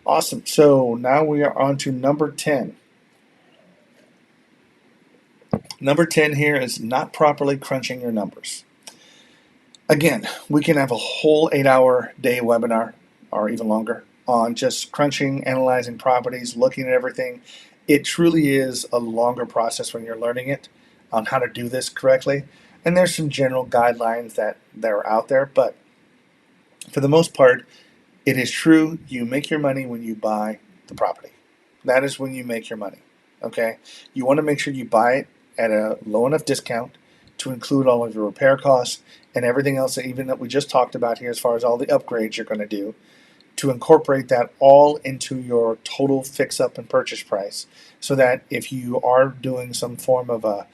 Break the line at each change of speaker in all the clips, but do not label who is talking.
Awesome. So now we are on to number 10. Number 10 here is not properly crunching your numbers. Again, we can have a whole 8-hour day webinar or even longer on just crunching, analyzing properties, looking at everything. It truly is a longer process when you're learning it on how to do this correctly. And there's some general guidelines that are out there, but for the most part, it is true you make your money when you buy the property. That is when you make your money. Okay? You want to make sure you buy it at a low enough discount to include all of your repair costs and everything else that even that we just talked about here as far as all the upgrades you're going to do, to incorporate that all into your total fix-up and purchase price, so that if you are doing some form of a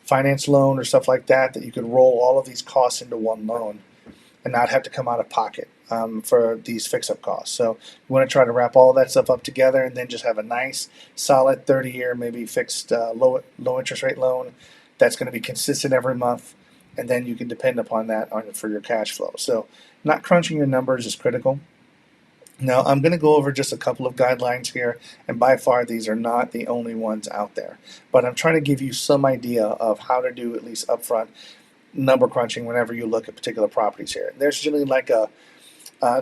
finance loan or stuff like that, that you could roll all of these costs into one loan and not have to come out of pocket for these fix-up costs. So you want to try to wrap all that stuff up together and then just have a nice, solid 30-year, maybe fixed low interest rate loan that's going to be consistent every month, and then you can depend upon that for your cash flow. So not crunching your numbers is critical. Now, I'm going to go over just a couple of guidelines here, and by far these are not the only ones out there. But I'm trying to give you some idea of how to do, at least upfront, number crunching whenever you look at particular properties here. There's generally like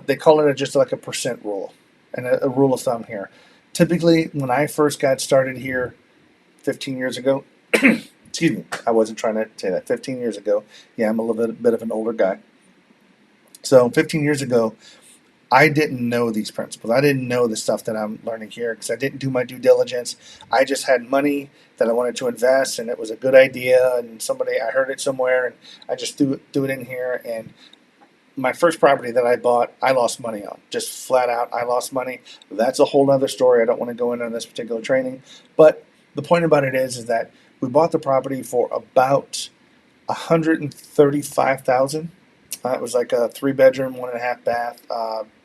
they call it just like a percent rule, and a rule of thumb here. Typically, when I first got started here 15 years ago, excuse me, I wasn't trying to say that, 15 years ago. Yeah, I'm a little bit of an older guy. So 15 years ago, I didn't know these principles. I didn't know the stuff that I'm learning here because I didn't do my due diligence. I just had money that I wanted to invest, and it was a good idea, and I heard it somewhere, and I just threw it in here. And my first property that I bought, I lost money on. Just flat out, I lost money. That's a whole other story. I don't want to go into this particular training. But the point about it is that we bought the property for about $135,000. It was like a 3-bedroom, 1.5 bath,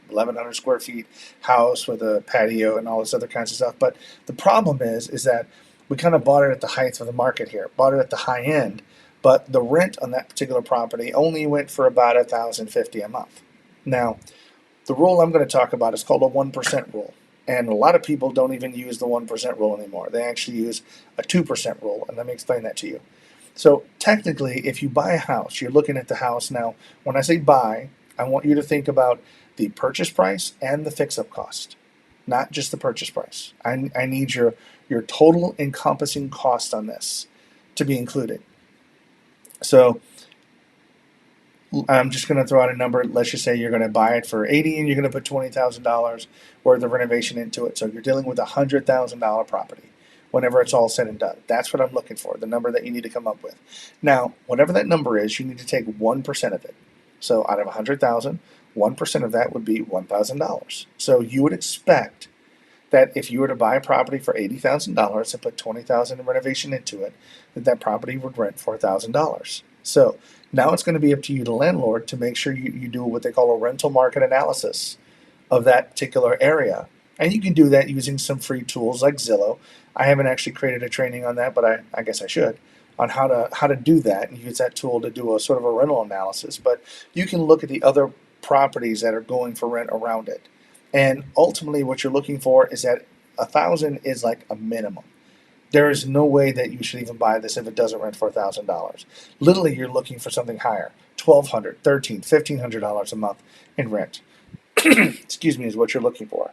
1,100 square feet house with a patio and all this other kinds of stuff. But the problem is that we kind of bought it at the height of the market here, bought it at the high end, but the rent on that particular property only went for about $1,050 a month. Now, the rule I'm going to talk about is called a 1% rule. And a lot of people don't even use the 1% rule anymore. They actually use a 2% rule, and let me explain that to you. So technically, if you buy a house, you're looking at the house. Now, when I say buy, I want you to think about the purchase price and the fix-up cost, not just the purchase price. I need your total encompassing cost on this to be included. So I'm just going to throw out a number. Let's just say you're going to buy it for $80,000 and you're going to put $20,000 worth of renovation into it. So you're dealing with a $100,000 property whenever it's all said and done. That's what I'm looking for, the number that you need to come up with. Now, whatever that number is, you need to take 1% of it. So out of $100,000, 1% of that would be $1,000. So you would expect that if you were to buy a property for $80,000 and put $20,000 in renovation into it, that property would rent for $1,000. So now it's going to be up to you, the landlord, to make sure you do what they call a rental market analysis of that particular area. And you can do that using some free tools like Zillow. I haven't actually created a training on that, but I guess I should, on how to do that and use that tool to do a sort of a rental analysis. But you can look at the other properties that are going for rent around it. And ultimately what you're looking for is that 1,000 is like a minimum. There is no way that you should even buy this if it doesn't rent for $1,000. Literally, you're looking for something higher, $1,200, $1,300, $1,500 a month in rent. Excuse me, is what you're looking for.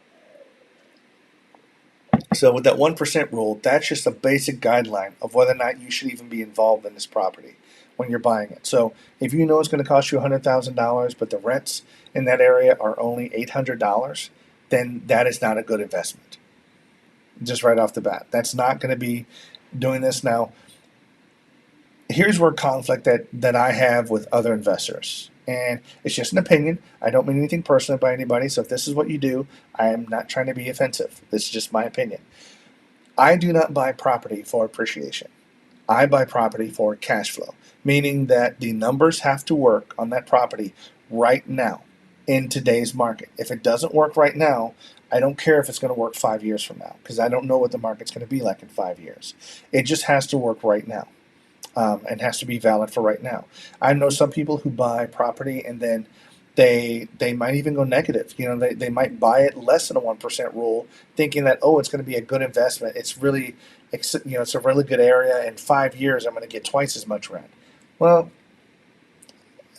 So with that 1% rule, that's just a basic guideline of whether or not you should even be involved in this property when you're buying it. So if you know it's going to cost you $100,000, but the rents in that area are only $800, then that is not a good investment. Just right off the bat, that's not going to be doing this. Now, here's where conflict that I have with other investors. And it's just an opinion. I don't mean anything personal by anybody. So if this is what you do, I am not trying to be offensive. This is just my opinion. I do not buy property for appreciation. I buy property for cash flow, meaning that the numbers have to work on that property right now in today's market. If it doesn't work right now, I don't care if it's going to work 5 years from now, because I don't know what the market's going to be like in 5 years. It just has to work right now. and has to be valid for right now. I know some people who buy property and then they might even go negative. They might buy it less than a 1% rule, thinking that, oh, it's going to be a good investment. It's really, it's a really good area. In 5 years, I'm going to get twice as much rent. Well,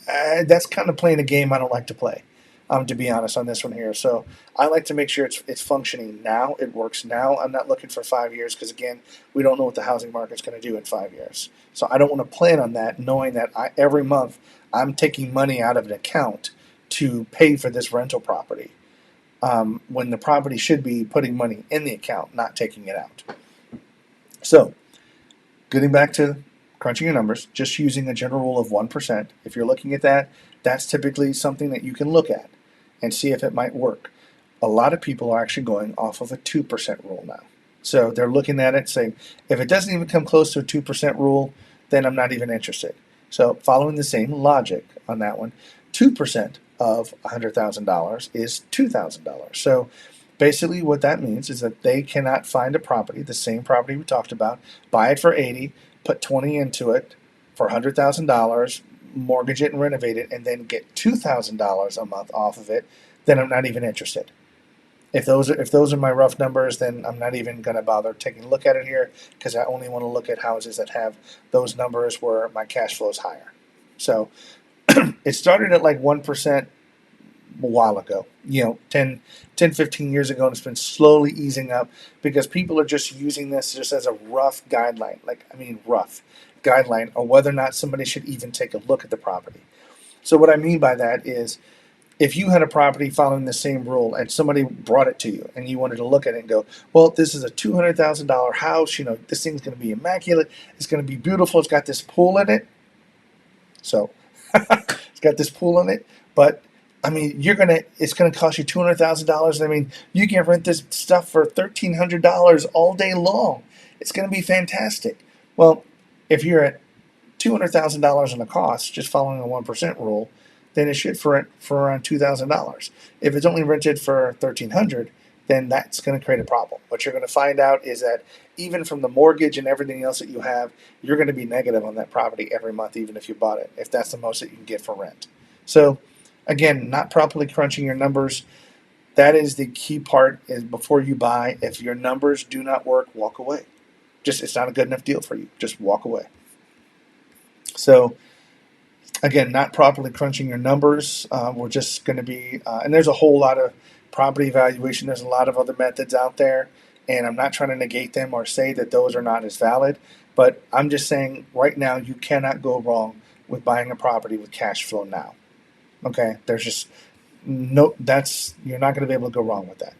that's kind of playing a game I don't like to play, to be honest, on this one here. So I like to make sure it's functioning now. It works now. I'm not looking for 5 years because, again, we don't know what the housing market's going to do in 5 years. So I don't want to plan on that, knowing that every month I'm taking money out of an account to pay for this rental property, when the property should be putting money in the account, not taking it out. So getting back to crunching your numbers, just using a general rule of 1%. If you're looking at that, that's typically something that you can look at and see if it might work. A lot of people are actually going off of a 2% rule now. So they're looking at it saying, if it doesn't even come close to a 2% rule, then I'm not even interested. So following the same logic on that one, 2% of $100,000 is $2,000. So basically what that means is that they cannot find a property, the same property we talked about, buy it for 80, put 20 into it for $100,000, mortgage it and renovate it, and then get $2,000 a month off of it, then I'm not even interested. If those are my rough numbers, then I'm not even going to bother taking a look at it here, because I only want to look at houses that have those numbers where my cash flow is higher. So it started at like 1% a while ago, 10, 15 years ago, and it's been slowly easing up because people are just using this just as a rough guideline, rough guideline, or whether or not somebody should even take a look at the property. So what I mean by that is, if you had a property following the same rule and somebody brought it to you and you wanted to look at it and go, well, this is a $200,000 house, this thing's going to be immaculate, it's going to be beautiful, it's got this pool in it. So it's got this pool in it, but it's gonna cost you $200,000. You can rent this stuff for $1,300 all day long. It's gonna be fantastic. Well, if you're at $200,000 in the cost, just following a 1% rule, then it should for around $2,000. If it's only rented for $1,300, then that's going to create a problem. What you're going to find out is that even from the mortgage and everything else that you have, you're going to be negative on that property every month, even if you bought it, if that's the most that you can get for rent. So again, not properly crunching your numbers. That is the key part, is before you buy. If your numbers do not work, walk away. It's not a good enough deal for you. Just walk away. So again, not properly crunching your numbers. We're just going to be, and there's a whole lot of property evaluation. There's a lot of other methods out there, and I'm not trying to negate them or say that those are not as valid, but I'm just saying right now you cannot go wrong with buying a property with cash flow now. Okay, there's just you're not going to be able to go wrong with that.